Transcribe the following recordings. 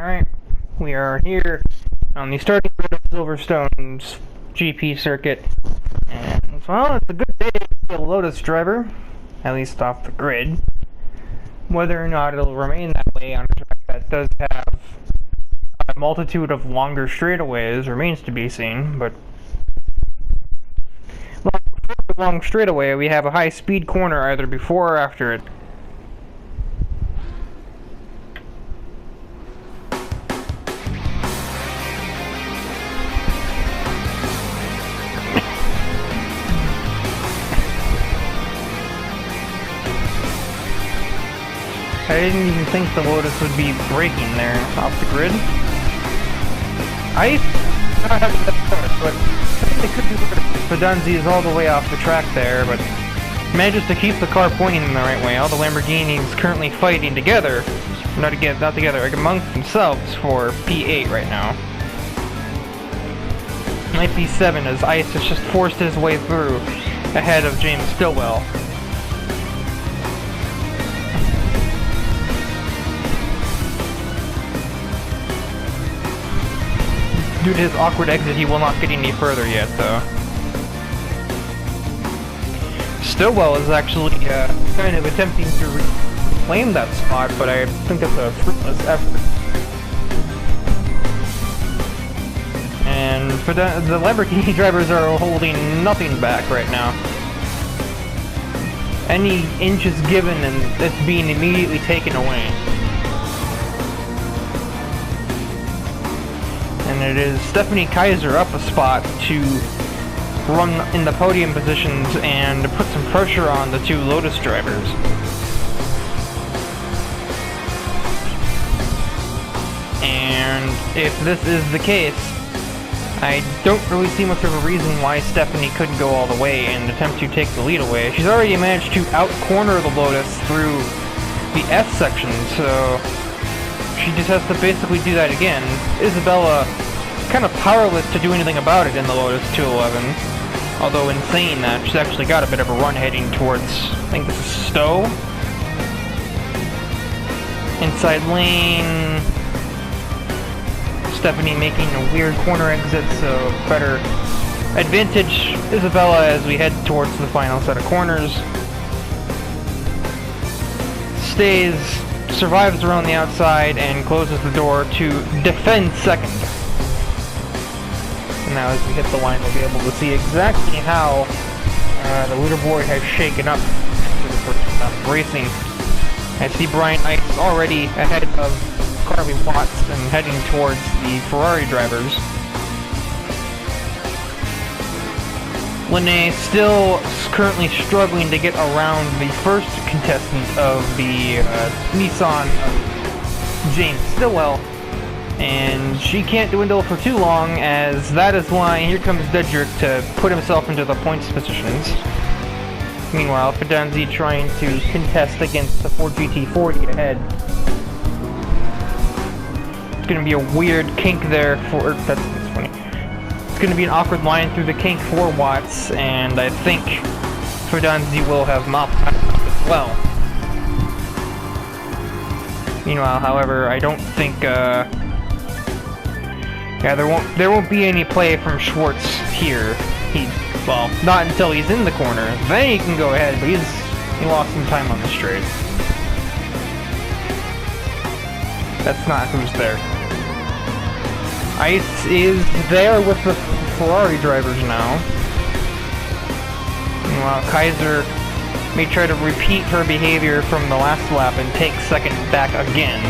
Alright, we are here on the starting grid of Silverstone's GP circuit, and well, it's a good day to be a Lotus driver, at least off the grid. Whether or not it'll remain that way on a track that does have a multitude of longer straightaways remains to be seen, but long straightaway, we have a high-speed corner either before or after it. I didn't even think the Lotus would be braking there off the grid. I not have the best start, but it could be worse. Fedunzi is all the way off the track there, but manages to keep the car pointing in the right way. All the Lamborghinis currently fighting together, not together, amongst themselves for P8 right now. Might be 7 as Ice has just forced his way through ahead of James Stillwell. Due to his awkward exit, he will not get any further yet, though. Stillwell is actually kind of attempting to reclaim that spot, but I think it's a fruitless effort. And for the Lamborghini drivers are holding nothing back right now. Any inch is given and it's being immediately taken away. And it is Stephanie Kaiser up a spot to run in the podium positions and put some pressure on the two Lotus drivers. And if this is the case, I don't really see much of a reason why Stephanie couldn't go all the way and attempt to take the lead away. She's already managed to out-corner the Lotus through the S section, so she just has to basically do that again. Isabella kind of powerless to do anything about it in the Lotus 211. Although in saying that, she's actually got a bit of a run heading towards, I think this is Stowe. Inside lane. Stephanie making a weird corner exit, so better advantage Isabella as we head towards the final set of corners. Stays, survives around the outside, and closes the door to defend second. And now as we hit the line, we'll be able to see exactly how the leaderboard has shaken up for the first half of racing. I see Brian Ice already ahead of Carly Watts and heading towards the Ferrari drivers. Lene still currently struggling to get around the first contestant of the Nissan, James Stillwell, and she can't dwindle for too long, as that is why here comes Dedrick to put himself into the points positions. Meanwhile, Fedunzi trying to contest against the Ford GT40 ahead. It's going to be a weird kink there for... That's funny. It's going to be an awkward line through the kink for Watts, and I think Fedunzi will have mopped that up as well. Meanwhile, however, I don't think, yeah, there won't be any play from Schwartz here. Well, not until he's in the corner. Then he can go ahead, but he lost some time on the straight. That's not who's there. Ice is there with the Ferrari drivers now. Meanwhile, Kaiser may try to repeat her behavior from the last lap and take second back again.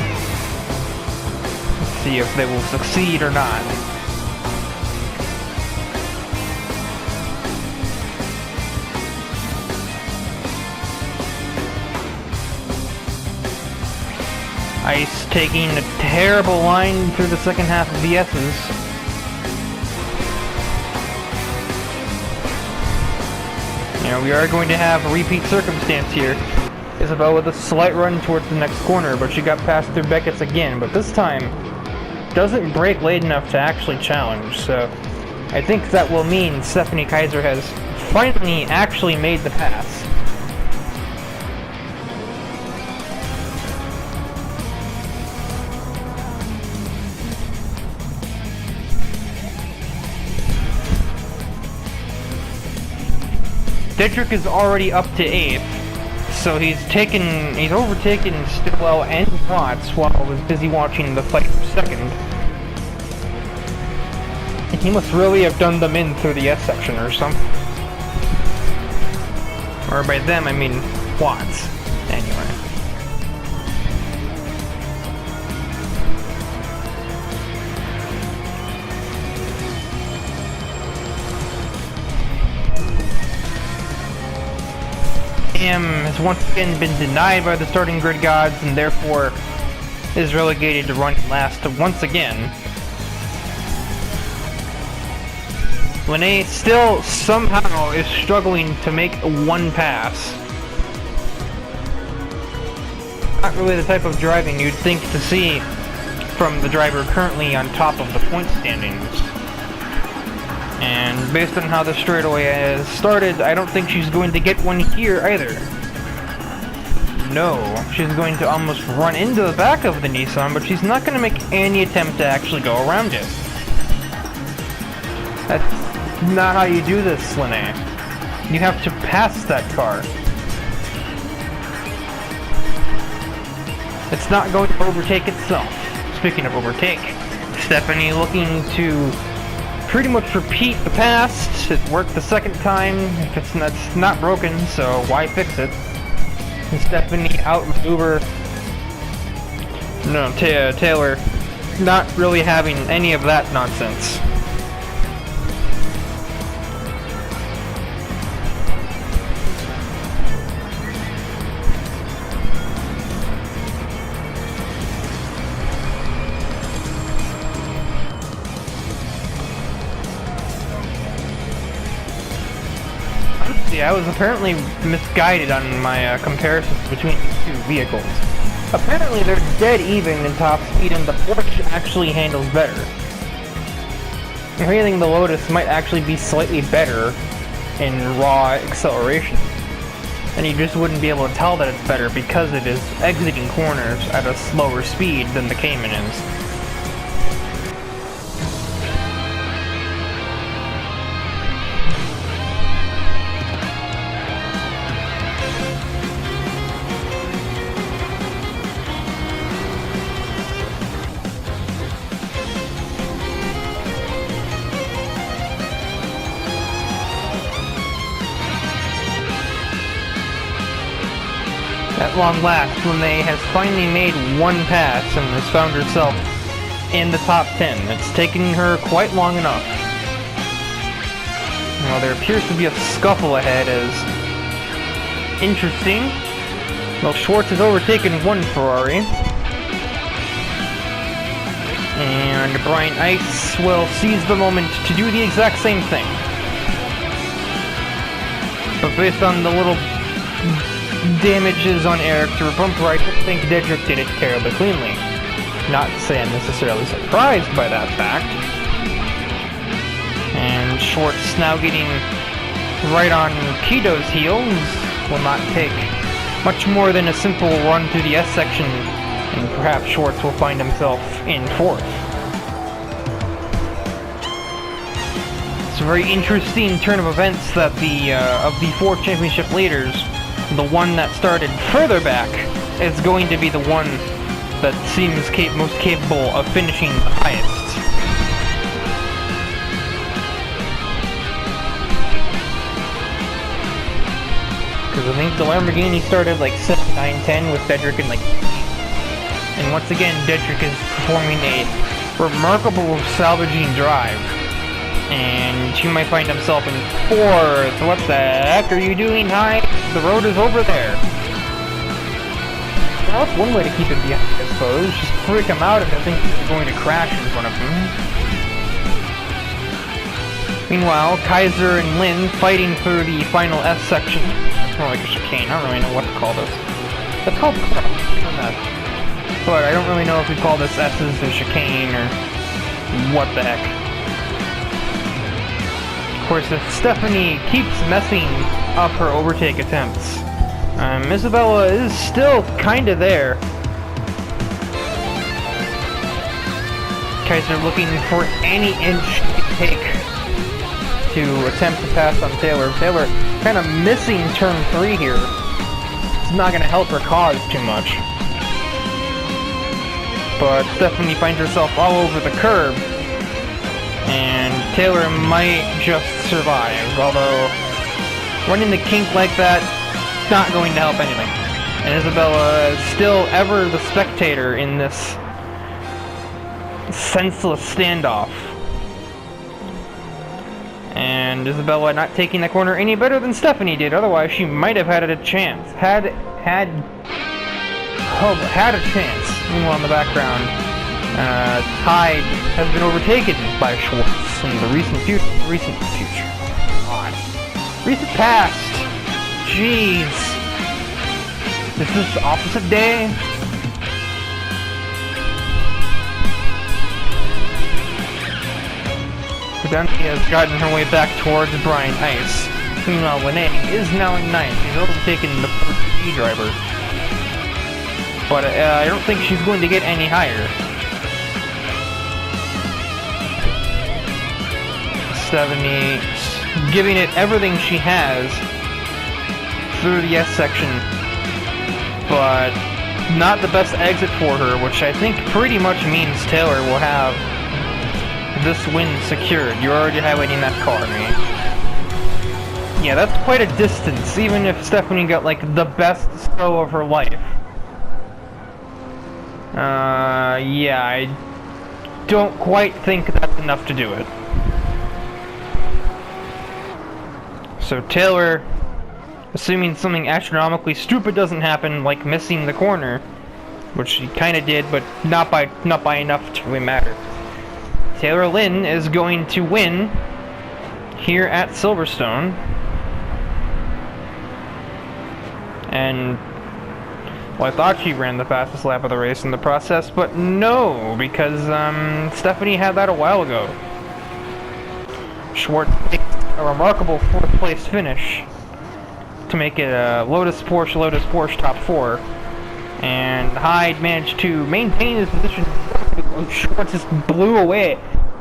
Let's see if they will succeed or not. Ice taking a terrible line through the second half of the S's. Now we are going to have a repeat circumstance here. Isabel with a slight run towards the next corner, but she got past through Beckett's again, but this time doesn't brake late enough to actually challenge, so I think that will mean Stephanie Kaiser has finally actually made the pass. Dedrick is already up to 8th, so he's overtaken Stillwell and Watts while I was busy watching the fight for 2nd. And he must really have done them in through the S section or something. Or by them, I mean Watts. Anyway. Has once again been denied by the starting grid gods and therefore is relegated to run last once again. Lene still somehow is struggling to make one pass. Not really the type of driving you'd think to see from the driver currently on top of the point standings. And based on how the straightaway has started, I don't think she's going to get one here either. No, she's going to almost run into the back of the Nissan, but she's not going to make any attempt to actually go around it. That's not how you do this, Lene. You have to pass that car. It's not going to overtake itself. Speaking of overtake, Stephanie looking to pretty much repeat the past. It worked the second time. If it's not broken, so why fix it? And Stephanie outmaneuver. No, Taylor, not really having any of that nonsense. I was apparently misguided on my comparisons between these two vehicles. Apparently they're dead even in top speed and the Porsche actually handles better. If anything, the Lotus might actually be slightly better in raw acceleration. And you just wouldn't be able to tell that it's better because it is exiting corners at a slower speed than the Cayman is. At long last, Lene has finally made one pass and has found herself in the top 10. It's taken her quite long enough. Now there appears to be a scuffle ahead as interesting. Well, Schwartz has overtaken one Ferrari. And Brian Ice will seize the moment to do the exact same thing. But based on the little damages on Eric to her bumper, I don't think Dedrick did it terribly cleanly. Not to say I'm necessarily surprised by that fact. And Schwartz now getting right on Keto's heels will not take much more than a simple run through the S section, and perhaps Schwartz will find himself in 4th. It's a very interesting turn of events that of the 4 championship leaders, the one that started further back is going to be the one that seems most capable of finishing the highest. Because I think the Lamborghini started like 7, 9, 10 with Dedrick in like 8. And once again, Dedrick is performing a remarkable salvaging drive. And she might find himself in 4th. What the heck are you doing, Hi? The road is over there. Well, that's one way to keep him behind, I suppose. Just freak him out if I think he's going to crash in front of him. Meanwhile, Kaiser and Lynn fighting for the final S section. It's more like a chicane. I don't really know what to call this. It's called that. But I don't really know if we call this S's or chicane or what the heck. Of course, if Stephanie keeps messing up her overtake attempts, Isabella is still kinda there. Kaiser looking for any inch to take to attempt to pass on Taylor. Taylor kind of missing turn 3 here. It's not going to help her cause too much. But Stephanie finds herself all over the curb. And Taylor might just survive, although running the kink like that, not going to help anything. And Isabella is still ever the spectator in this senseless standoff. And Isabella not taking the corner any better than Stephanie did, otherwise she might have had a chance. Had a chance. Meanwhile, in the background, Hyde has been overtaken by Schwartz in the recent future. God. Recent past. Jeez. This is opposite day. Dempsey has gotten her way back towards Brian Ice. Meanwhile, Lene is now in 9th. She's overtaken the first driver. But I don't think she's going to get any higher. Stephanie giving it everything she has through the S section, but not the best exit for her, which I think pretty much means Taylor will have this win secured. You're already highlighting that car, man. Yeah, that's quite a distance, even if Stephanie got like the best throw of her life. Yeah, I don't quite think that's enough to do it. So Taylor, assuming something astronomically stupid doesn't happen, like missing the corner, which she kind of did, but not by enough to really matter. Taylor Lynn is going to win here at Silverstone. And, well, I thought she ran the fastest lap of the race in the process, but no, because Stephanie had that a while ago. Schwartz takes a remarkable 4th place finish to make it a Lotus Porsche top 4. And Hyde managed to maintain his position. Schwartz just blew away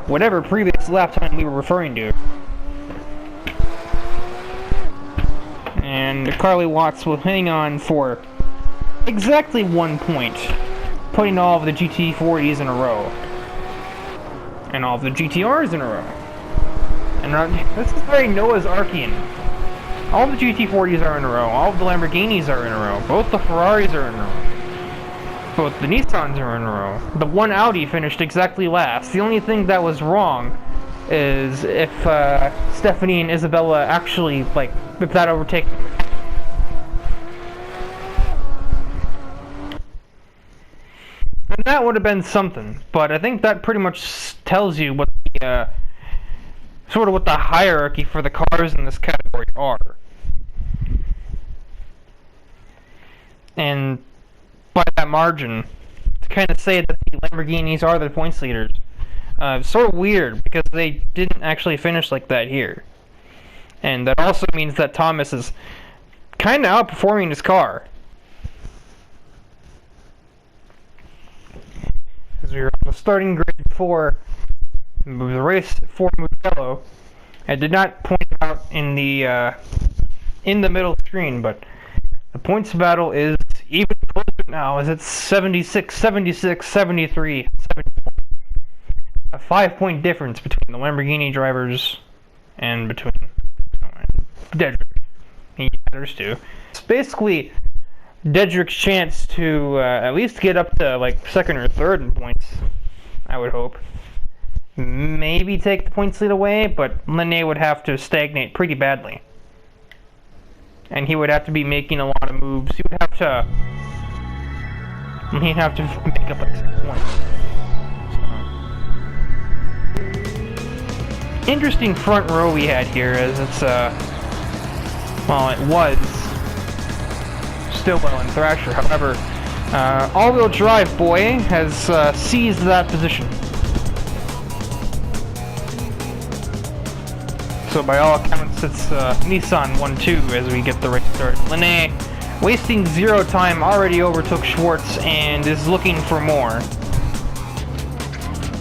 whatever previous lap time we were referring to. And Carly Watts will hang on for exactly 1 point, putting all of the GT40s in a row. And all of the GTRs in a row. And this is very Noah's Arkian. All the GT40s are in a row, all of the Lamborghinis are in a row, both the Ferraris are in a row. Both the Nissans are in a row. The one Audi finished exactly last. The only thing that was wrong is if Stephanie and Isabella actually, like, if that overtake. And that would have been something. But I think that pretty much tells you what the, sort of what the hierarchy for the cars in this category are. And by that margin, to kind of say that the Lamborghinis are the points leaders, sort of weird, because they didn't actually finish like that here. And that also means that Thomas is kind of outperforming his car. As we were on the starting grid for the race for Mugello, I did not point out in the middle screen, but the points battle is even closer now, as it's 76, 76, 73, 74. A 5-point difference between the Lamborghini drivers and between Dedrick. He matters too. It's basically Dedrick's chance to at least get up to like 2nd or 3rd in points, I would hope. Maybe take the points lead away, but Lene would have to stagnate pretty badly. And he would have to be making a lot of moves. He'd have to make up like 6 points. So. Interesting front row we had here, as it's well, it was Stillwell and Thrasher. However, all-wheel drive boy has seized that position. So by all accounts, it's Nissan 1-2 as we get the race started. Lene, wasting 0 time, already overtook Schwartz and is looking for more.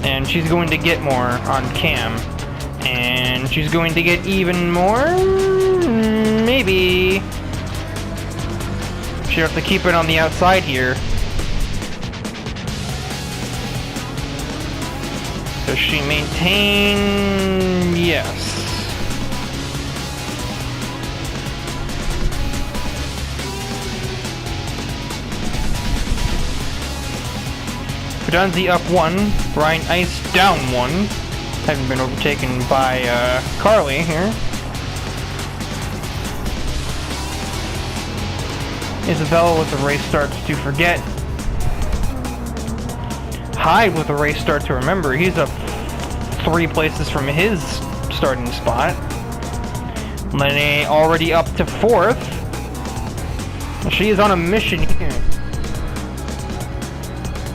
And she's going to get more on Cam. And And she's going to get even more? Maybe. She'll have to keep it on the outside here. Does she maintain? Yes. Fidanzi up 1, Brian Ice down 1. Haven't been overtaken by Carly here. Isabella with the race starts to forget. Hyde with the race start to remember. He's up 3 places from his starting spot. Lene already up to 4th. She is on a mission here.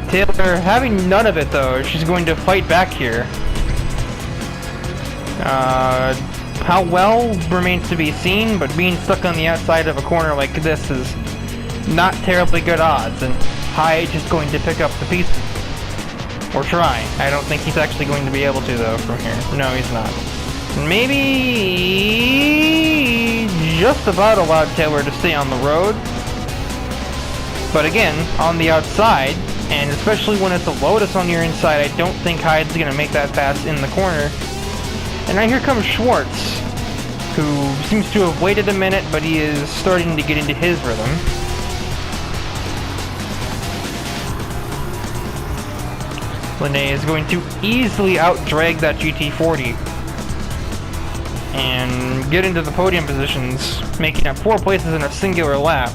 Taylor having none of it though. She's going to fight back here. How well remains to be seen, but being stuck on the outside of a corner like this is not terribly good odds, and Hyde is going to pick up the pieces. Or try. I don't think he's actually going to be able to though from here. No, he's not. Maybe just about allowed Taylor to stay on the road. But again, on the outside, and especially when it's a Lotus on your inside, I don't think Hyde's going to make that pass in the corner. And now here comes Schwartz, who seems to have waited a minute, but he is starting to get into his rhythm. Lene is going to easily out-drag that GT40 and get into the podium positions, making up 4 places in a singular lap.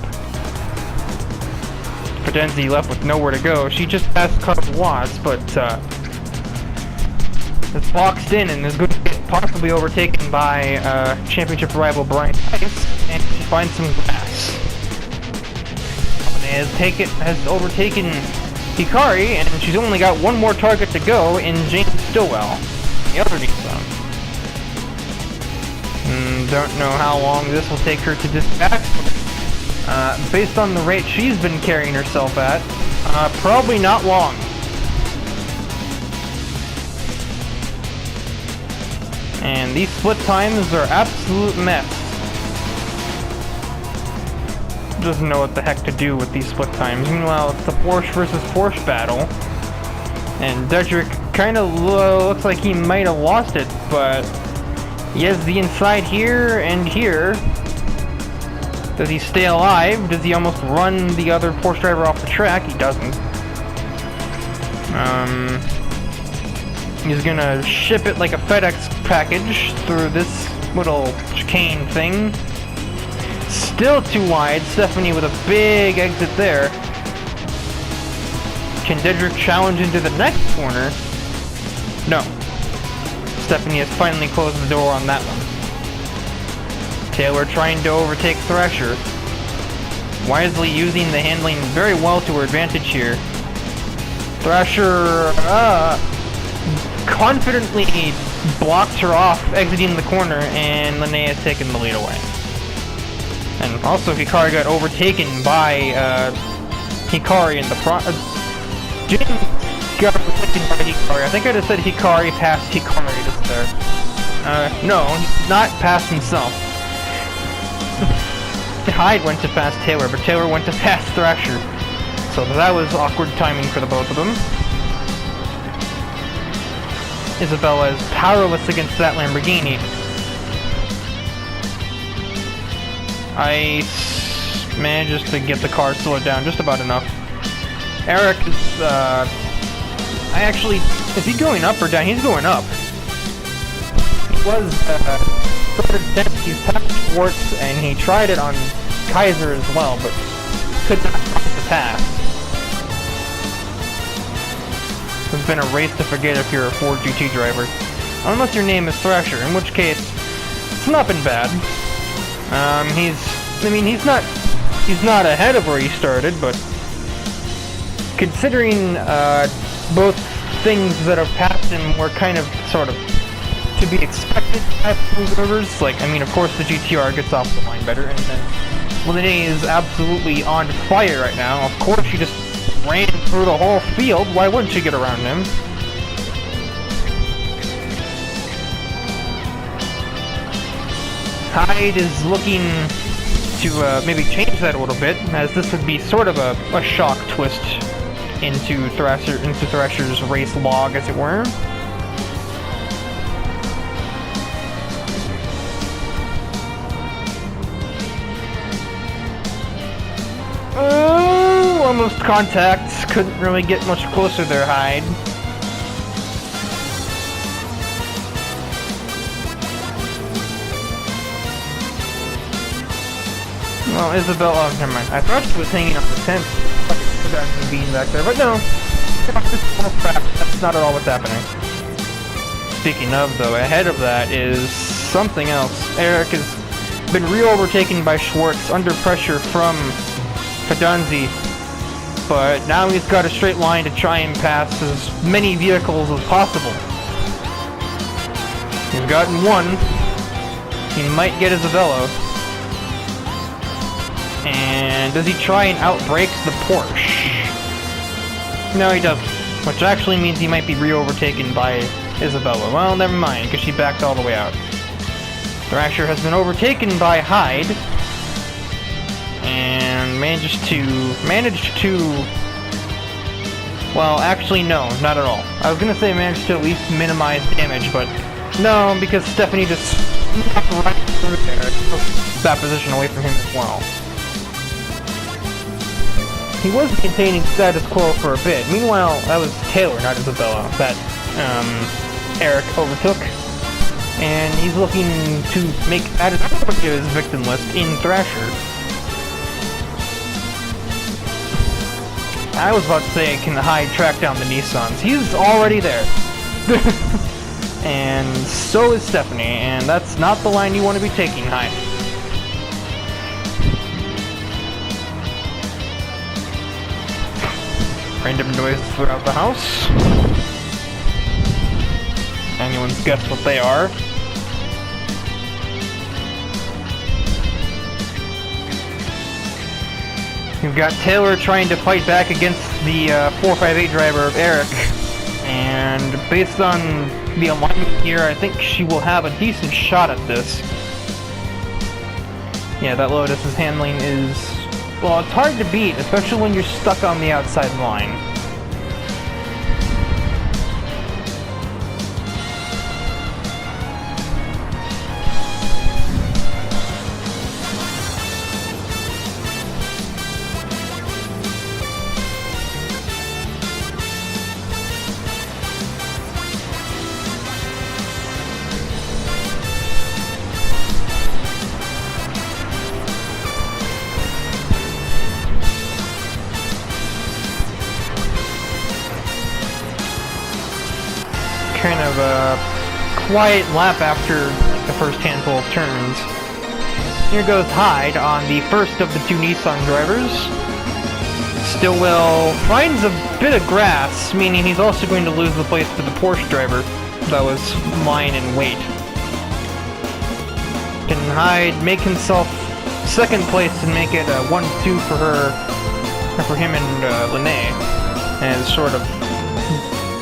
Fidenzi left with nowhere to go. She just passed Carl Watts, but it's boxed in and is going to get possibly overtaken by championship rival Brian Tice, and she finds some grass. Lene has overtaken Hikari, and she's only got 1 more target to go in Jane Stillwell, the other Nissan. Don't know how long this will take her to dispatch. Based on the rate she's been carrying herself at, probably not long. And these split times are absolute mess. Doesn't know what the heck to do with these split times. Meanwhile, it's the Porsche versus Porsche battle. And Dedrick kind of looks like he might have lost it, but he has the inside here and here. Does he stay alive? Does he almost run the other Porsche driver off the track? He doesn't. He's gonna ship it like a FedEx package through this little chicane thing. Still too wide. Stephanie with a big exit there. Can Dedrick challenge into the next corner? No. Stephanie has finally closed the door on that one. Taylor trying to overtake Thrasher. Wisely using the handling very well to her advantage here. Thrasher confidently blocked her off exiting the corner, and Lene has taken the lead away. And also Hikari got overtaken by Hikari in the Jane got overtaken by Hikari. I think I just said Hikari passed Hikari just there. No, not passed himself. Hyde went to pass Taylor, but Taylor went to pass Thrasher. So that was awkward timing for the both of them. Isabella is powerless against that Lamborghini. Ice manages to get the car slowed down just about enough. Eric is, is he going up or down? He's going up. He was, he's passed Schwartz, and he tried it on Kaiser as well, but could not find the pass. It's been a race to forget if you're a Ford GT driver. Unless your name is Thrasher, in which case, it's not been bad. He's not ahead of where he started, but considering both things that have passed him were kind of sort of to be expected type of drivers. Like, I mean, of course the GTR gets off the line better, and then Lene is absolutely on fire right now. Of course she just ran through the whole field. Why wouldn't she get around him? Hyde is looking to maybe change that a little bit, as this would be sort of a shock twist into Thrasher's race log, as it were. Oh, almost contact. Couldn't really get much closer there, Hyde. Well, Isabella, oh, never mind. I thought she was hanging on the tent. Fucking being back there, but no. That's not at all what's happening. Speaking of, though, ahead of that is something else. Eric has been re-overtaken by Schwartz under pressure from Fidanzi, but now he's got a straight line to try and pass as many vehicles as possible. He's gotten one. He might get Isabella. And does he try and outbrake the Porsche? No, he doesn't. Which actually means he might be re-overtaken by Isabella. Well, never mind, because she backed all the way out. Thrasher has been overtaken by Hyde. And managed to... Well, actually, no, not at all. I was gonna say managed to at least minimize damage, but no, because Stephanie just snuck right through there. Took that position away from him as well. He was maintaining status quo for a bit. Meanwhile, that was Taylor, not Isabella, that Eric overtook. And he's looking to make add another to his victim list in Thrasher. I was about to say, can Hyde track down the Nissans? He's already there. And so is Stephanie, and that's not the line you want to be taking, Hyde. Random noises throughout the house. Anyone's guessed what they are. You've got Taylor trying to fight back against the 458 driver of Eric, and based on the alignment here, I think she will have a decent shot at this. Yeah, that Lotus's handling is... well, it's hard to beat, especially when you're stuck on the outside line. Kind of a quiet lap after the first handful of turns. Here goes Hyde on the first of the two Nissan drivers. Stillwell finds a bit of grass, meaning he's also going to lose the place to the Porsche driver that was lying in wait. Can Hyde make himself second place and make it a 1-2 for him and Lene as sort of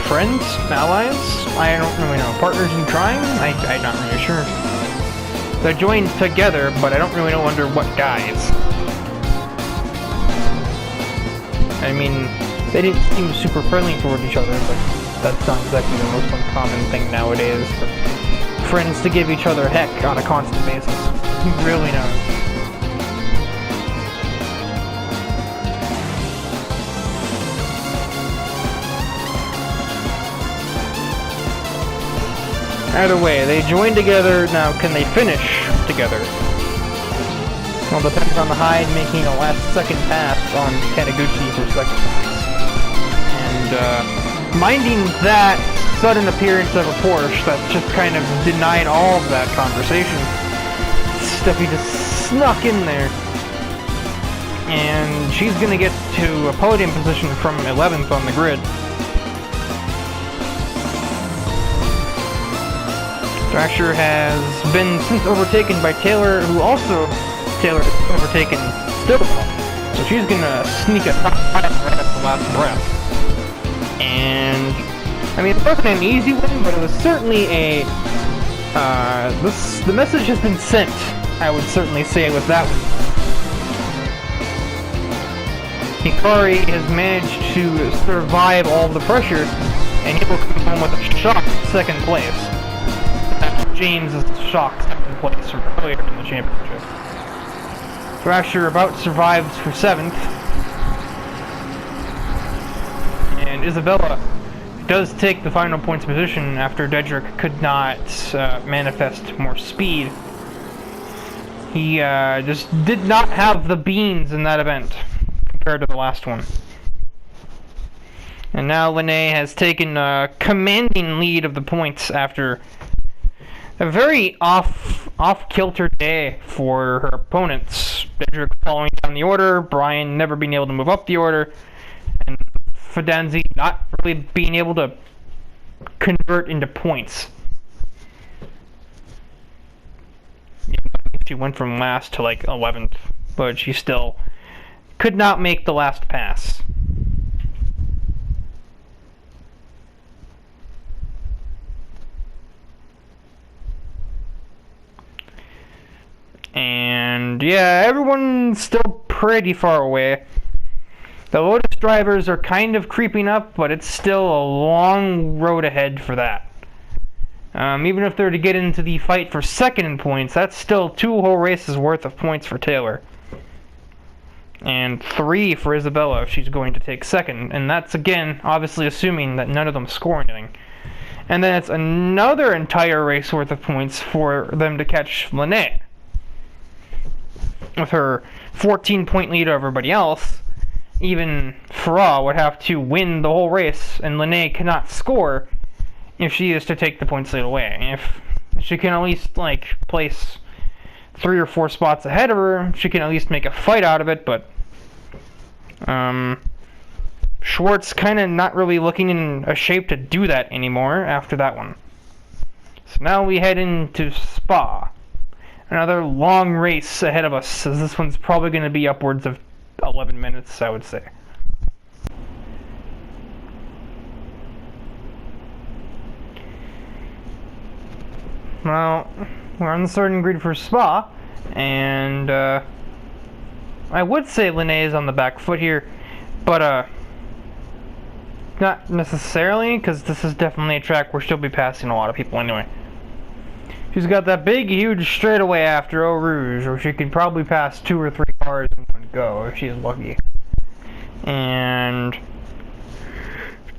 friends? Allies? I don't really know. Partners in crime? I'm not really sure. They're joined together, but I don't really know under what guise. I mean, they didn't seem super friendly toward each other, but that's not exactly the most uncommon thing nowadays for friends to give each other heck on a constant basis. Who really knows? Either way, they join together. Now, can they finish together? Well, depends on the Hyde making a last-second pass on Taniguchi for second place. And, minding that sudden appearance of a Porsche that just kind of denied all of that conversation, Steffi just snuck in there. And she's gonna get to a podium position from 11th on the grid. Thrasher has been since overtaken by Taylor, who also Taylor has overtaken Stillwell. So she's gonna sneak a top 5 right at the last breath. And I mean, it wasn't an easy win, but it was certainly a the message has been sent I would certainly say with that one. Hikari has managed to survive all the pressure, and he will come home with a shocked second place. James is shocked second place from earlier in the championship. Thrasher about survives for 7th. And Isabella does take the final points position after Dedrick could not manifest more speed. He just did not have the beans in that event compared to the last one. And now Lene has taken a commanding lead of the points after a very off-kilter day for her opponents. Dedrick following down the order, Brian never being able to move up the order, and Fidanzi not really being able to convert into points. She went from last to like 11th, but she still could not make the last pass. And yeah, everyone's still pretty far away. The Lotus drivers are kind of creeping up, but it's still a long road ahead for that. Even if they're to get into the fight for second in points, that's still 2 whole races worth of points for Taylor. And 3 for Isabella if she's going to take second. And that's, again, obviously assuming that none of them score anything. And then it's another entire race worth of points for them to catch Lene. With her 14-point lead over everybody else, even Farah would have to win the whole race, and Lene cannot score if she is to take the points lead away. If she can at least, like, place 3 or 4 spots ahead of her, she can at least make a fight out of it, but Schwartz kind of not really looking in a shape to do that anymore after that one. So now we head into Spa. Another long race ahead of us, as this one's probably going to be upwards of 11 minutes, I would say. Well, we're on the starting grid for Spa, and I would say Lene is on the back foot here, but not necessarily, because this is definitely a track where she'll be passing a lot of people anyway. She's got that big, huge straightaway after Eau Rouge, where she can probably pass 2 or 3 cars in one go if she's lucky. And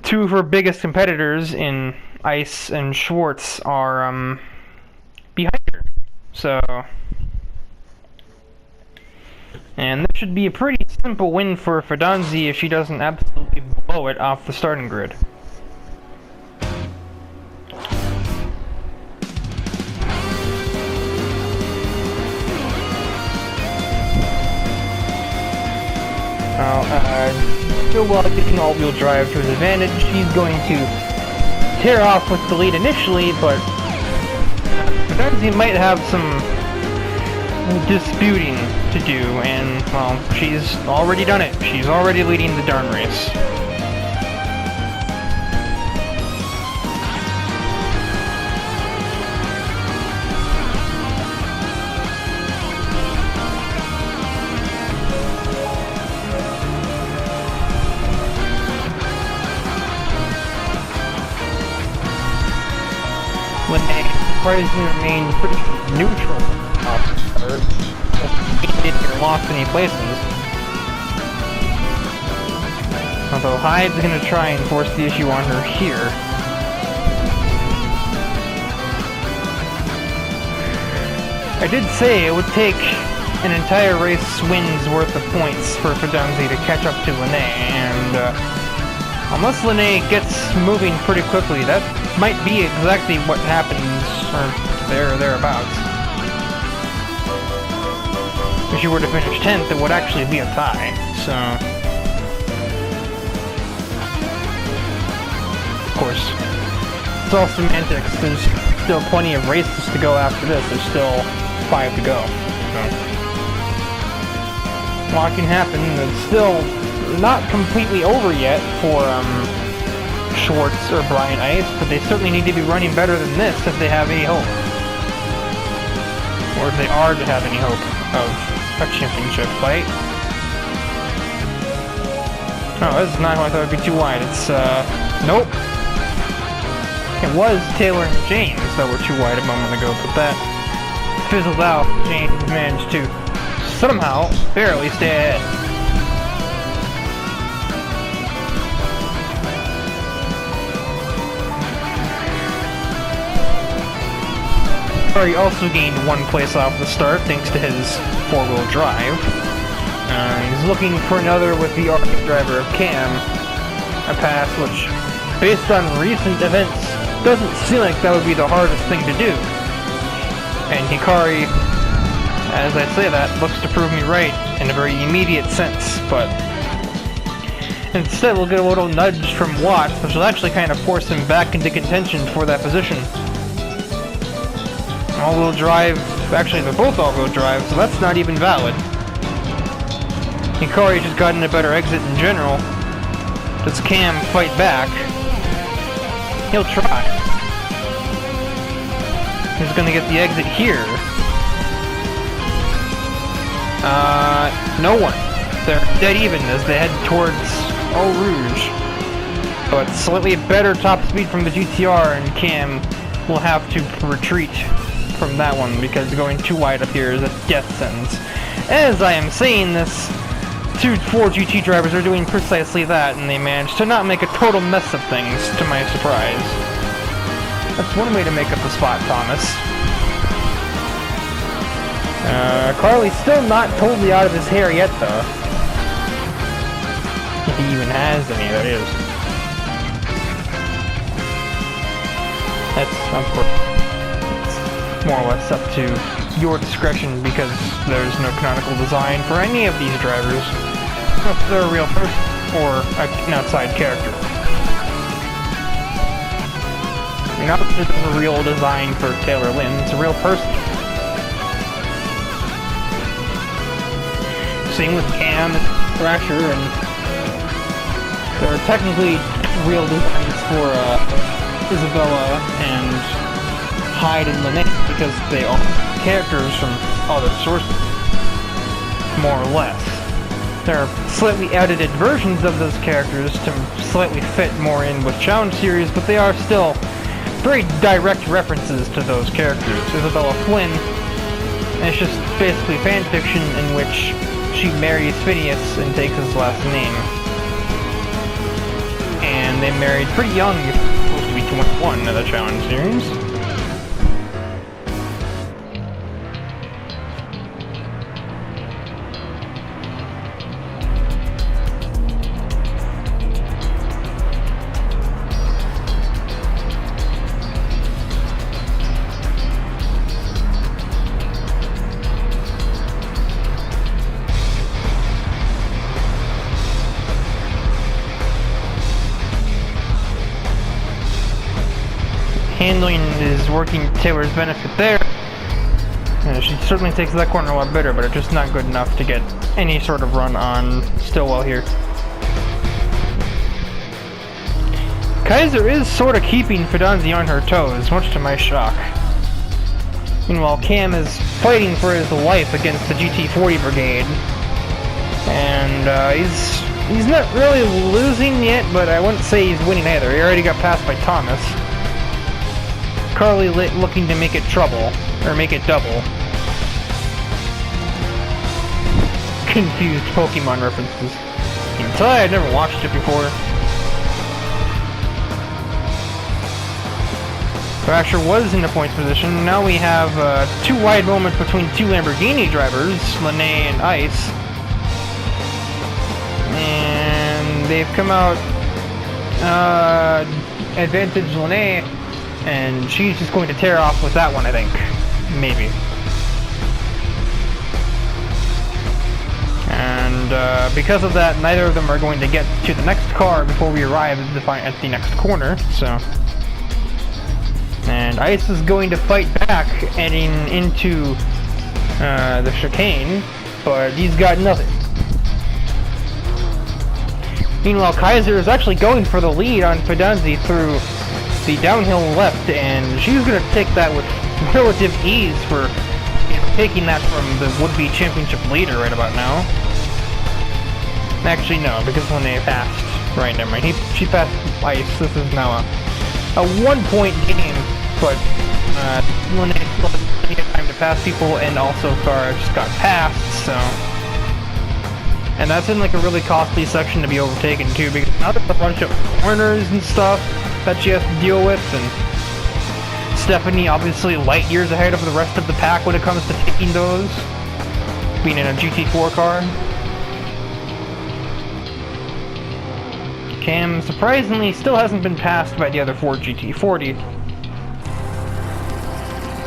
2 of her biggest competitors in Ice and Schwartz are behind her. So, and this should be a pretty simple win for Fidanzi if she doesn't absolutely blow it off the starting grid. Still while getting all-wheel drive to his advantage, he's going to tear off with the lead initially, but Fidanzi might have some disputing to do, and, well, she's already done it. She's already leading the darn race. Surprisingly remained pretty neutral or didn't lost any places. Although Hyde's going to try and force the issue on her here. I did say it would take an entire race win's worth of points for Fidanzi to catch up to Lene, and unless Lene gets moving pretty quickly, that might be exactly what happens, or thereabouts. If she were to finish 10th, it would actually be a tie, so... Of course, it's all semantics. There's still plenty of races to go after this. There's still 5 to go, so... A lot can happen. It's still not completely over yet for, Schwartz or Brian Ice, but they certainly need to be running better than this if they have any hope. or if they are to have any hope of a championship fight. Oh, this is not who I thought would be too wide. It's, nope. It was Taylor and James that were too wide a moment ago, but that fizzled out. James managed to somehow barely stay ahead. He also gained 1 place off the start thanks to his 4-wheel drive. He's looking for another with the Arctic driver of Cam, a pass which, based on recent events, doesn't seem like that would be the hardest thing to do. And Hikari, as I say that, looks to prove me right in a very immediate sense, but instead we'll get a little nudge from Watts, which will actually kind of force him back into contention for that position. All-wheel drive, actually they're both all-wheel drive, so that's not even valid. Hikari just got in a better exit in general. Does Cam fight back? He'll try. He's gonna get the exit here. No one. They're dead even as they head towards Eau Rouge. But slightly better top speed from the GTR, and Cam will have to retreat from that one because going too wide up here is a death sentence. As I am saying this, 4 GT drivers are doing precisely that, and they managed to not make a total mess of things, to my surprise. That's one way to make up the spot, Thomas. Carly's still not totally out of his hair yet, though. If he even has any, that is. That's, of course, it's more or less up to your discretion because there's no canonical design for any of these drivers. If they're a real person or an outside character. Not that there's a real design for Taylor Lynn, it's a real person. Same with Cam and Thrasher, and there are technically real designs for Isabella and Hyde and Lene because they are characters from other sources, more or less. There are slightly edited versions of those characters to slightly fit more in with Challenge Series, but they are still very direct references to those characters. Isabella Flynn, and it's just basically fanfiction in which she marries Phineas and takes his last name. And they married pretty young, supposed to be 21 in the Challenge Series. Handling is working Taylor's benefit there. She certainly takes that corner a lot better, but it's just not good enough to get any sort of run on Stillwell here. Kaiser is sort of keeping Fidanzi on her toes, much to my shock. Meanwhile, Cam is fighting for his life against the GT40 Brigade. And he's not really losing yet, but I wouldn't say he's winning either. He already got passed by Thomas. Carly looking to make it trouble, or make it double. Confused Pokemon references. You can tell I've never watched it before. Thrasher was in the points position. Now we have a 2-wide moment between 2 Lamborghini drivers, Lene and Ice. And they've come out advantage Lene. And she's just going to tear off with that one, I think. Maybe. And because of that, neither of them are going to get to the next car before we arrive at the next corner, so... And Ice is going to fight back, heading into the chicane, but he's got nothing. Meanwhile, Kaiser is actually going for the lead on Fidanzi through the downhill left, and she's going to take that with relative ease for taking that from the would-be championship leader right about now. Actually, no, because when they passed, right, never mind. She passed Ice. This is now a 1-point game, but Lene still has plenty of time to pass people, and also Farah just got passed, so. And that's in like a really costly section to be overtaken too, because now there's a bunch of corners and stuff that she has to deal with, and Stephanie obviously light years ahead of the rest of the pack when it comes to taking those, being in a GT4 car. Cam surprisingly still hasn't been passed by the other Ford GT40,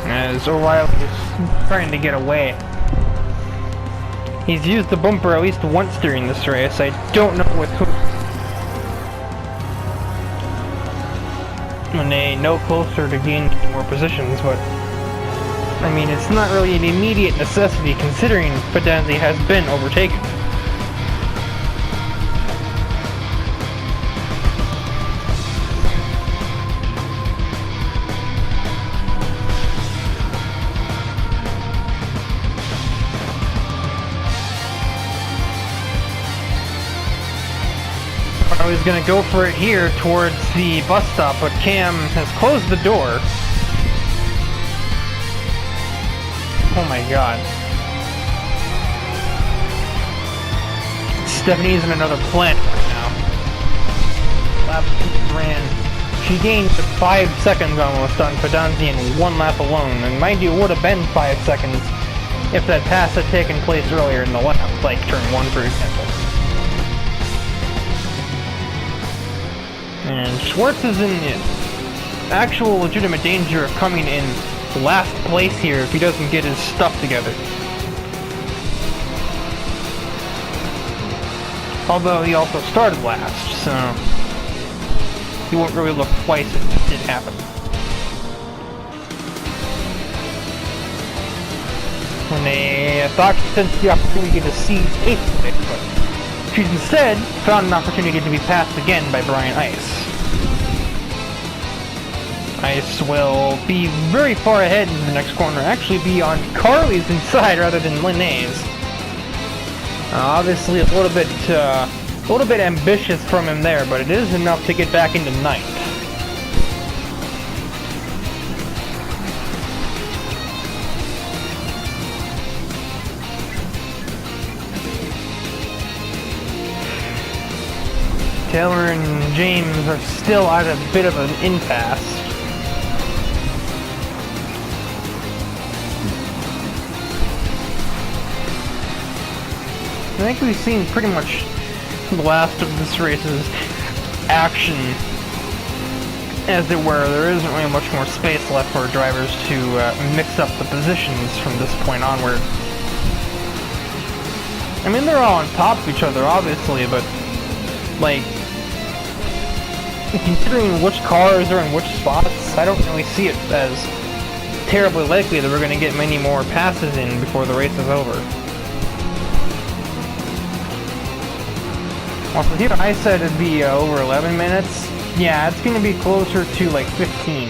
as O'Reilly is trying to get away. He's used the bumper at least once during this race. I don't know with whom. Lene no closer to gaining more positions, but I mean, it's not really an immediate necessity considering Fidenzi has been overtaken. I was gonna go for it here towards the bus stop, but Cam has closed the door. Oh my god. Stephanie's in another planet right now. Lap ran. She gained 5 seconds almost on Fidanzi in one lap alone, and mind you, it would have been 5 seconds if that pass had taken place earlier in the lap, like turn 1 for example. And Schwartz is in actual legitimate danger of coming in last place here if he doesn't get his stuff together. Although he also started last, so he won't really look twice if it did happen. When they thought she sensed the opportunity to seize 8th place, but she's instead found an opportunity to be passed again by Brian Ice. Ice will be very far ahead in the next corner, actually be on Carly's inside rather than Lene's. Obviously a little bit ambitious from him there, but it is enough to get back into 9th. Taylor and James are still at a bit of an impasse. I think we've seen pretty much the last of this race's action, as it were. There isn't really much more space left for drivers to mix up the positions from this point onward. I mean, they're all on top of each other, obviously, but, like, considering which cars are in which spots, I don't really see it as terribly likely that we're going to get many more passes in before the race is over. Well, so here I said it'd be over 11 minutes. Yeah, it's going to be closer to like 15.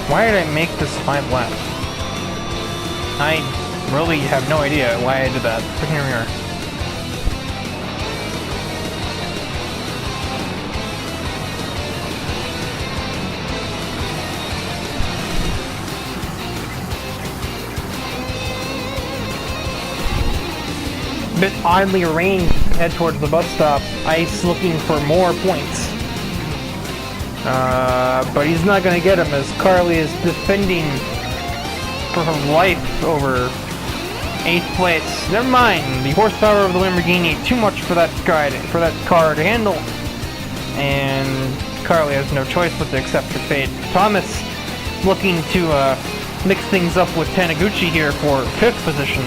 Why did I make this 5 laps? I really have no idea why I did that. But here we are. Bit oddly arranged to head towards the bus stop. Ice looking for more points. But he's not going to get them as Carly is defending for her life over 8th place. Never mind, the horsepower of the Lamborghini too much for that car to handle. And Carly has no choice but to accept her fate. Thomas looking to mix things up with Taniguchi here for 5th position.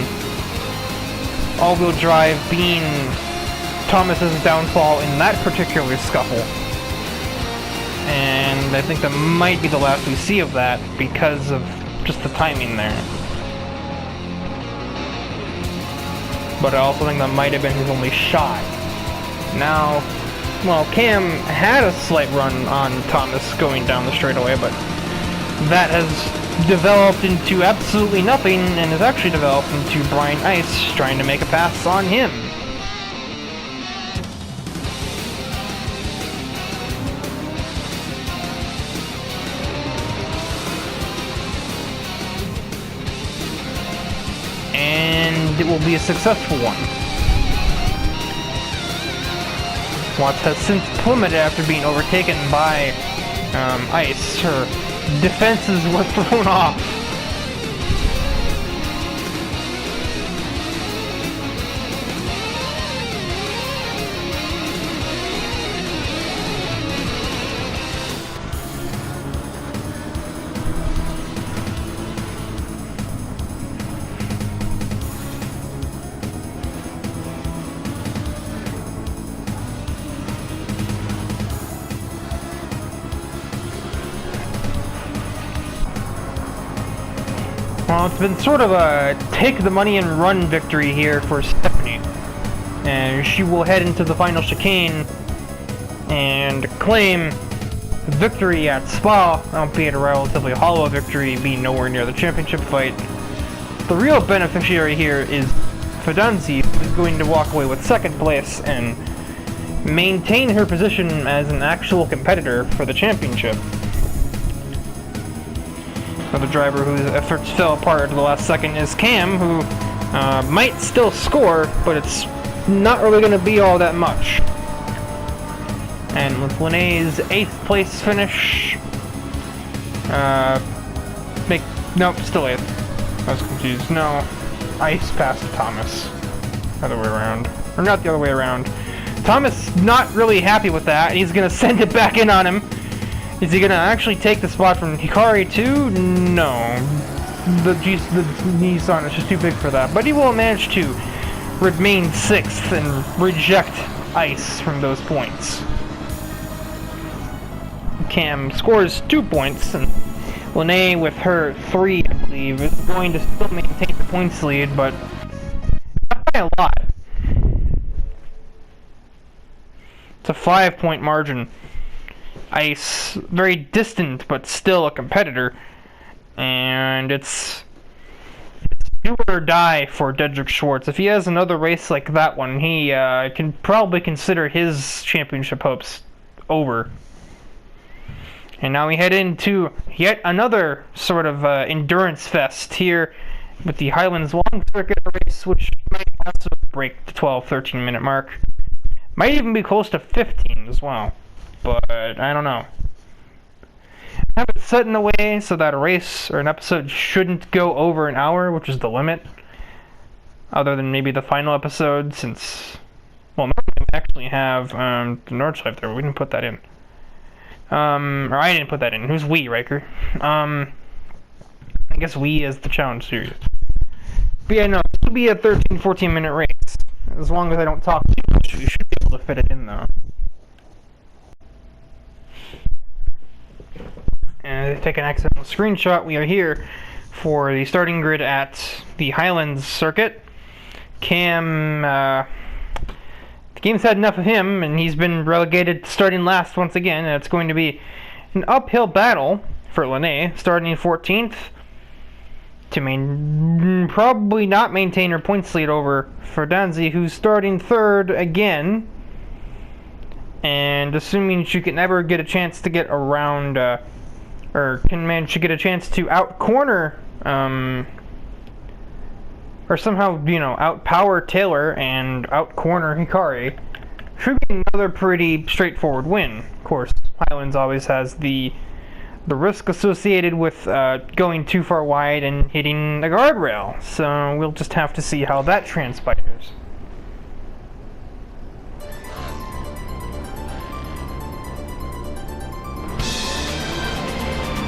All-wheel drive being Thomas's downfall in that particular scuffle. And I think that might be the last we see of that because of just the timing there. But I also think that might have been his only shot. Now, well, Cam had a slight run on Thomas going down the straightaway, but that has developed into absolutely nothing and has actually developed into Brian Ice trying to make a pass on him. And it will be a successful one. Watts has since plummeted after being overtaken by Ice. Her defenses were thrown off. Well, it's been sort of a take the money and run victory here for Stephanie. And she will head into the final chicane and claim victory at Spa, albeit a relatively hollow victory, being nowhere near the championship fight. The real beneficiary here is Fidanzi, who's going to walk away with second place and maintain her position as an actual competitor for the championship. Another driver whose efforts fell apart at the last second is Cam, who might still score, but it's not really going to be all that much. And with Lene's 8th place finish, nope, still 8th. I was confused. No, Ice passed Thomas. Other way around. Or not the other way around. Thomas not really happy with that, and he's going to send it back in on him. Is he going to actually take the spot from Hikari too? No. The Nissan is just too big for that. But he will manage to remain 6th and reject Ice from those points. Cam scores 2 points, and Lene with her 3, I believe, is going to still maintain the points lead, but not by a lot. It's a 5-point margin. Ice, very distant, but still a competitor, and it's do or die for Dedrick Schwartz. If he has another race like that one, he can probably consider his championship hopes over. And now we head into yet another sort of endurance fest here with the Highlands Long Circuit race, which might also break the 12-13 minute mark. Might even be close to 15 as well. But I don't know. Have it set in a way so that a race or an episode shouldn't go over an hour, which is the limit. Other than maybe the final episode, since, well, normally we actually have the Nordschleife there, but we didn't put that in. Or I didn't put that in. Who's we, Riker? I guess we is the challenge series. But yeah, no, this will be a 13-14 minute race. As long as I don't talk too much, we should be able to fit it in though. And to take an accidental screenshot, we are here for the starting grid at the Highlands Circuit. Cam, the game's had enough of him, and he's been relegated to starting last once again, and it's going to be an uphill battle for Lene, starting 14th, to probably not maintain her points lead over Fidanzi, who's starting 3rd again, and assuming she can never get a chance to get around, or can manage to get a chance to out-corner, or somehow, you know, outpower Taylor and out-corner Hikari, should be another pretty straightforward win. Of course, Highlands always has the risk associated with going too far wide and hitting a guardrail, so we'll just have to see how that transpires.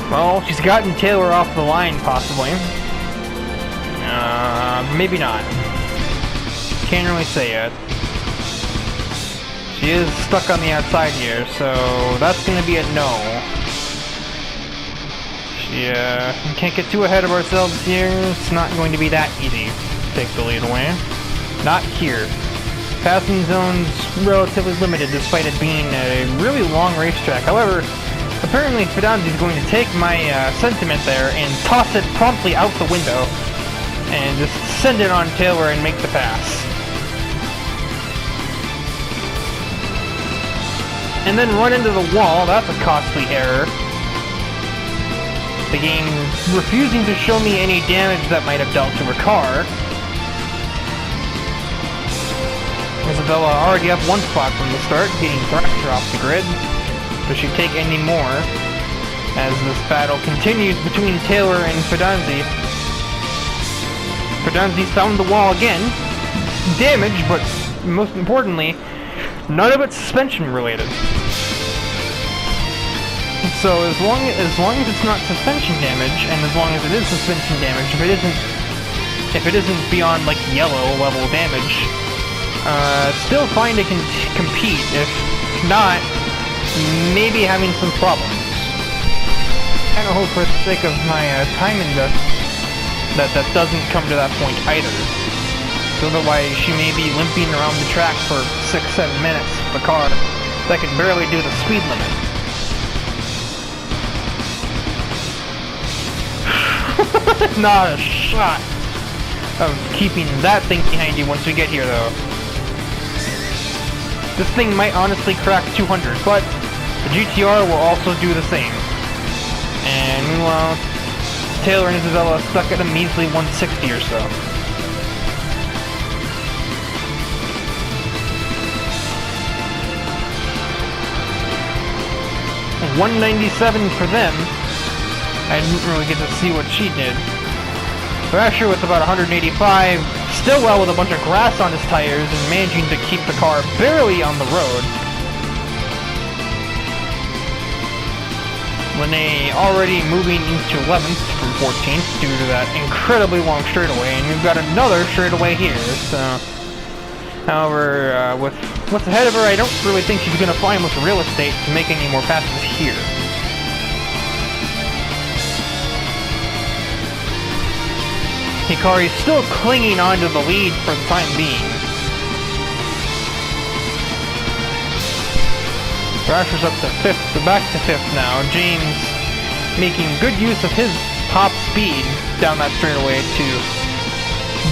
Well, she's gotten Taylor off the line, possibly. Maybe not. Can't really say yet. She is stuck on the outside here, so that's going to be a no. We can't get too ahead of ourselves here. It's not going to be that easy to take the lead away. Not here. Passing zones relatively limited despite it being a really long racetrack. However, apparently Fidanzi is going to take my sentiment there and toss it promptly out the window and just send it on Taylor and make the pass. And then run into the wall. That's a costly error. The game refusing to show me any damage that might have dealt to her car. Isabella already up one spot from the start, getting Thrasher off the grid. Does she take any more? As this battle continues between Taylor and Fidanzi. Fidanzi found the wall again. Damage, but most importantly, none of it's suspension related. So as long as it's not suspension damage, and as long as it is suspension damage, if it isn't beyond like yellow level damage, still fine to compete. If not, maybe having some problems. I hope for the sake of my time investment that doesn't come to that point either. So otherwise, she may be limping around the track for 6-7 minutes with a car that can barely do the speed limit. Not a shot of keeping that thing behind you once we get here, though. This thing might honestly crack 200, but the GTR will also do the same. And meanwhile, Taylor and Isabella stuck at a measly 160 or so. $197 for them. I didn't really get to see what she did. Thrasher with about 185, still well with a bunch of grass on his tires and managing to keep the car barely on the road. Lene already moving into 11th from 14th due to that incredibly long straightaway, and we've got another straightaway here, so... However, with what's ahead of her, I don't really think she's going to find much real estate to make any more passes here. Hikari's still clinging onto the lead for the time being. Thrasher's up to 5th, back to 5th now. James making good use of his top speed down that straightaway to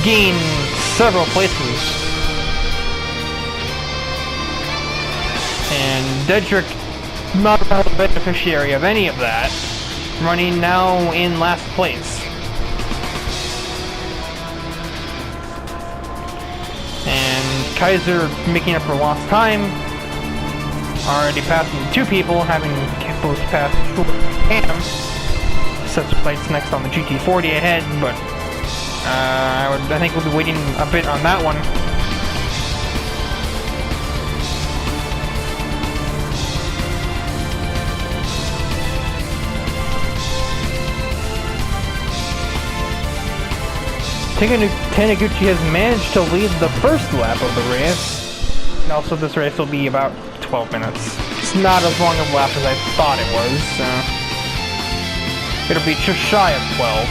gain several places. And Dedrick, not a beneficiary of any of that, running now in last place. And Kaiser making up for lost time, already passing 2 people, having both passed Cam. Sets her sights next on the GT40 ahead, but I think we'll be waiting a bit on that one. Taniguchi has managed to lead the first lap of the race. And also this race will be about 12 minutes. It's not as long a lap as I thought it was. It'll be just shy of 12.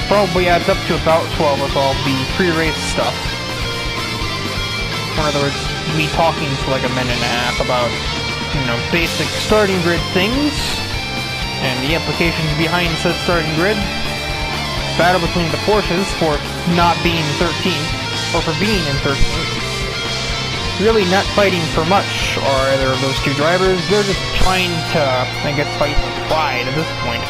Probably adds up to about 12 with all the pre-race stuff. In other words, me talking for like a minute and a half about, basic starting grid things, and the implications behind said starting grid. Battle between the Porsches for not being 13th, or for being in 13th. Really not fighting for much, are either of those two drivers. They're just trying to, I guess, fight for pride at this point.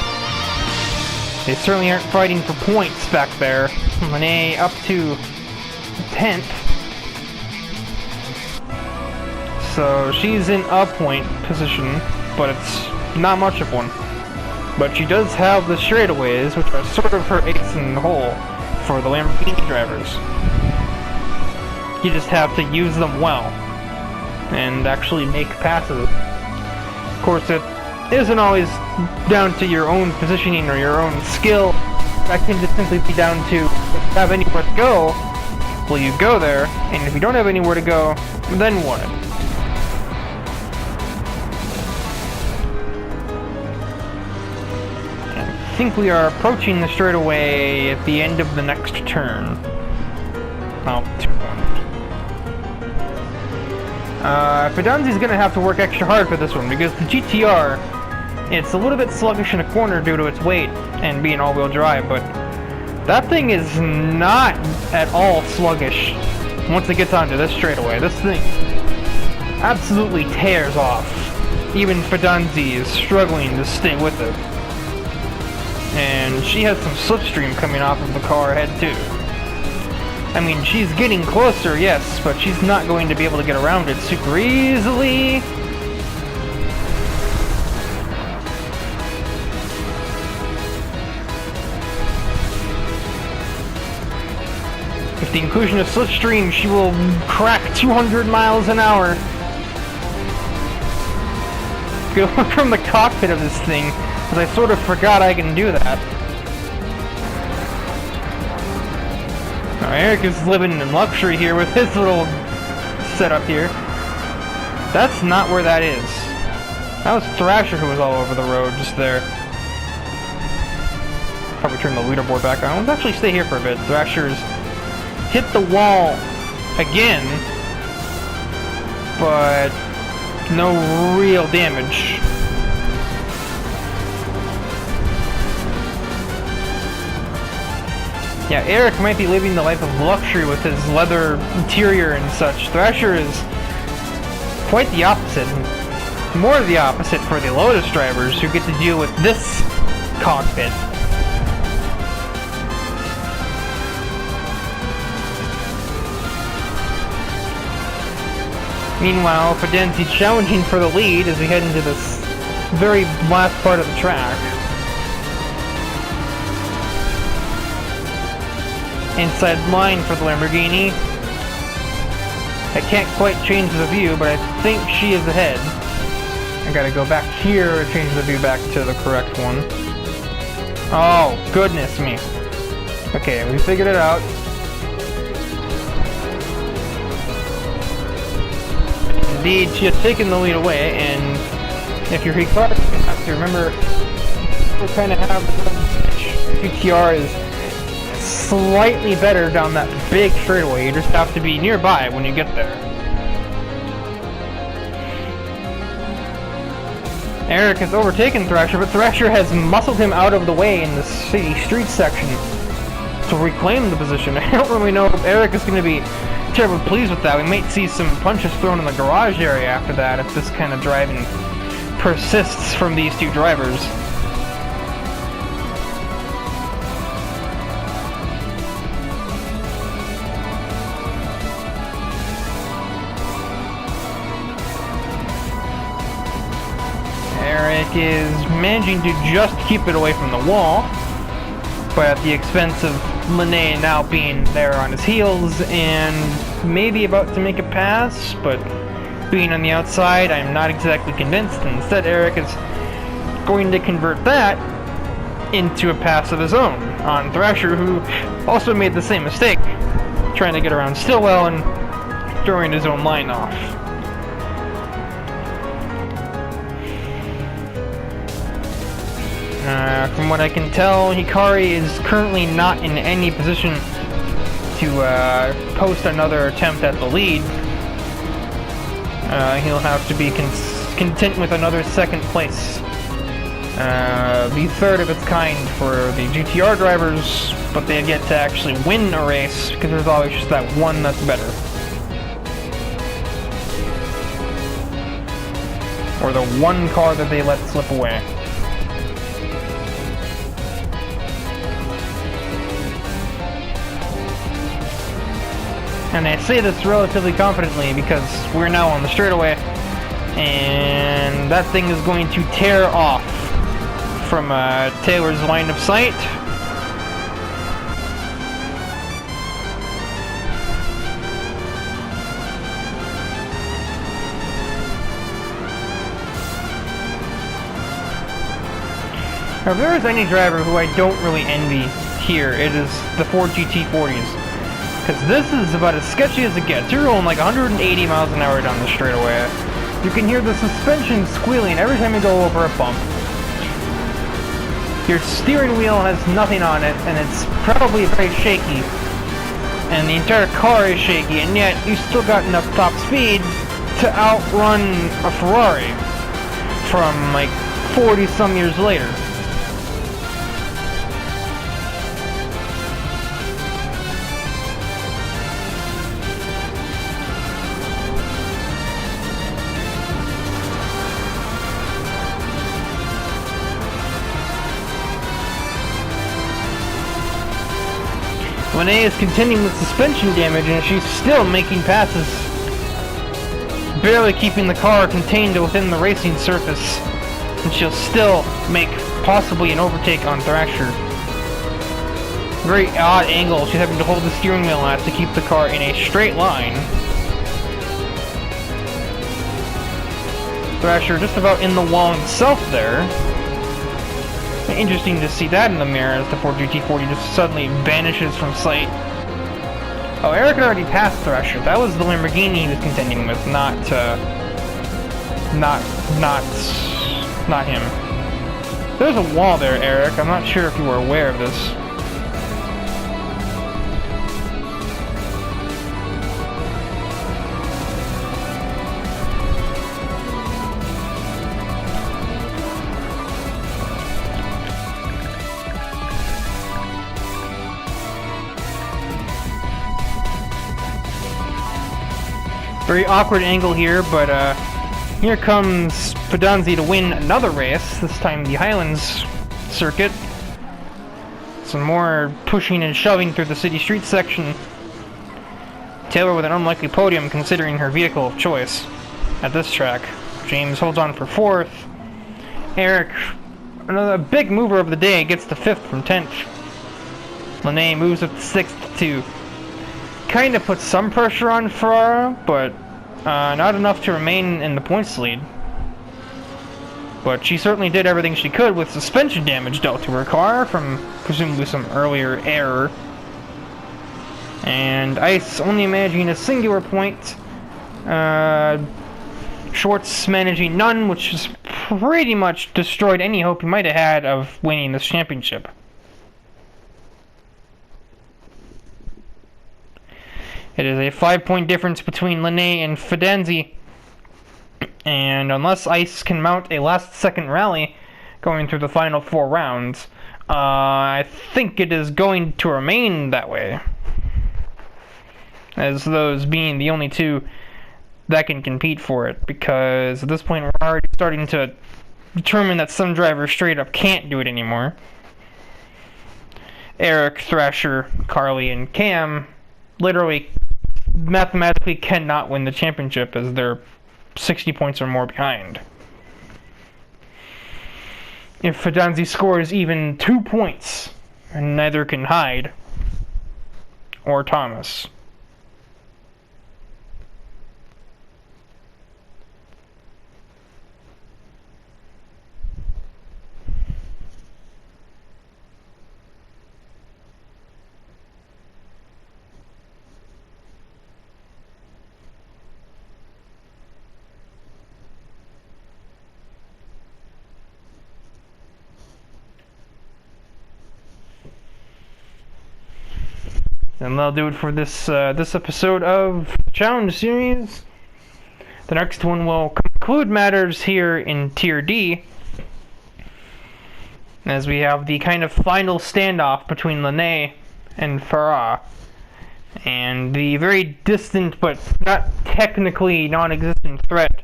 They certainly aren't fighting for points back there. Lene up to 10th. So she's in a point position, but it's not much of one. But she does have the straightaways, which are sort of her ace in the hole for the Lamborghini drivers. You just have to use them well, and actually make passes. Of course, it isn't always down to your own positioning or your own skill. That can just simply be down to, if you have anywhere to go, well, you go there, and if you don't have anywhere to go, then what? I think we are approaching the straightaway at the end of the next turn. Oh, Pedunzi's gonna have to work extra hard for this one, because the GTR, it's a little bit sluggish in a corner due to its weight and being all-wheel drive, but that thing is not at all sluggish once it gets onto this straightaway. This thing absolutely tears off. Even Pedunzi is struggling to stay with it. And she has some slipstream coming off of the car ahead too. I mean, she's getting closer, yes, but she's not going to be able to get around it super easily. With the inclusion of slipstream, she will crack 200 miles an hour. Go from the cockpit of this thing, because I sort of forgot I can do that. Now, Eric is living in luxury here with his little setup here. That's not where that is. That was Thrasher who was all over the road just there. Probably turn the leaderboard back on. Let's actually stay here for a bit. Thrasher's hit the wall again, but no real damage. Yeah, Eric might be living the life of luxury with his leather interior and such. Thrasher is quite the opposite. More the opposite for the Lotus drivers who get to deal with this cockpit. Meanwhile, Pedunzi's challenging for the lead as we head into this very last part of the track. Inside line for the Lamborghini. I can't quite change the view, but I think she is ahead. I gotta go back here to change the view back to the correct one. Oh, goodness me. Okay, we figured it out. Indeed, she has taken the lead away, and if you're Ricardo, you have to remember to kind of have the GTR is slightly better down that big straightaway. You just have to be nearby when you get there. Eric has overtaken Thrasher, but Thrasher has muscled him out of the way in the city street section to reclaim the position. I don't really know if Eric is going to be terribly pleased with that. We might see some punches thrown in the garage area after that if this kind of driving persists from these two drivers. Eric is managing to just keep it away from the wall, but at the expense of Lene now being there on his heels and maybe about to make a pass, but being on the outside, I'm not exactly convinced. Instead, Eric is going to convert that into a pass of his own on Thrasher, who also made the same mistake, trying to get around Stillwell and throwing his own line off. From what I can tell, Hikari is currently not in any position to post another attempt at the lead. He'll have to be content with another second place. The third of its kind for the GTR drivers, but they get to actually win a race because there's always just that one that's better. Or the one car that they let slip away. And I say this relatively confidently because we're now on the straightaway, and that thing is going to tear off from Taylor's line of sight. Now, if there is any driver who I don't really envy here, it is the Ford GT40s. Because this is about as sketchy as it gets. You're rolling like 180 miles an hour down the straightaway. You can hear the suspension squealing every time you go over a bump. Your steering wheel has nothing on it, and it's probably very shaky. And the entire car is shaky, and yet you still got enough top speed to outrun a Ferrari from like 40 some years later. Lene is contending with suspension damage and she's still making passes, barely keeping the car contained within the racing surface, and she'll still make possibly an overtake on Thrasher. Very odd angle she's having to hold the steering wheel at to keep the car in a straight line. Thrasher just about in the wall himself there. Interesting to see that in the mirror as the Ford GT40 just suddenly vanishes from sight. Oh, Eric had already passed Thrasher. That was the Lamborghini he was contending with, not him. There's a wall there, Eric. I'm not sure if you were aware of this. Very awkward angle here, but here comes Fidanzi to win another race, this time the Highlands circuit. Some more pushing and shoving through the city street section. Taylor with an unlikely podium considering her vehicle of choice at this track. James holds on for 4th. Eric, another big mover of the day, gets to 5th from 10th. Lene moves up to 6th to kind of put some pressure on Ferrara, but not enough to remain in the points lead. But she certainly did everything she could with suspension damage dealt to her car from presumably some earlier error. And Ice only managing a singular point. Schwartz managing none, which has pretty much destroyed any hope he might have had of winning this championship. It is a 5-point difference between Lene and Fidanzi. And unless Ice can mount a last-second rally going through the final 4 rounds, I think it is going to remain that way. As those being the only two that can compete for it. Because at this point we're already starting to determine that some drivers straight up can't do it anymore. Eric, Thrasher, Carly, and Cam literally mathematically cannot win the championship as they're 60 points or more behind. If Fidanzi scores even 2 points, and neither can Hyde or Thomas. And that'll do it for this episode of the Challenge Series. The next one will conclude matters here in Tier D, as we have the kind of final standoff between Lene and Farah, and the very distant but not technically non-existent threat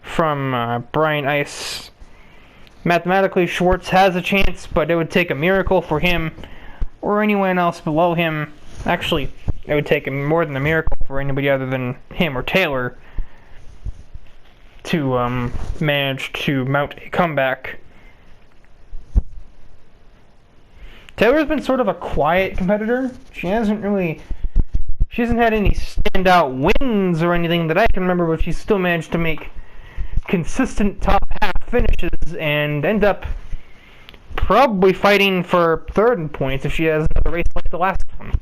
from Brian Ice. Mathematically, Schwartz has a chance, but it would take a miracle for him or anyone else below him. Actually, it would take more than a miracle for anybody other than him or Taylor to manage to mount a comeback. Taylor's been sort of a quiet competitor. She hasn't had any standout wins or anything that I can remember, but she's still managed to make consistent top half finishes and end up probably fighting for 3rd in points if she has another race like the last one.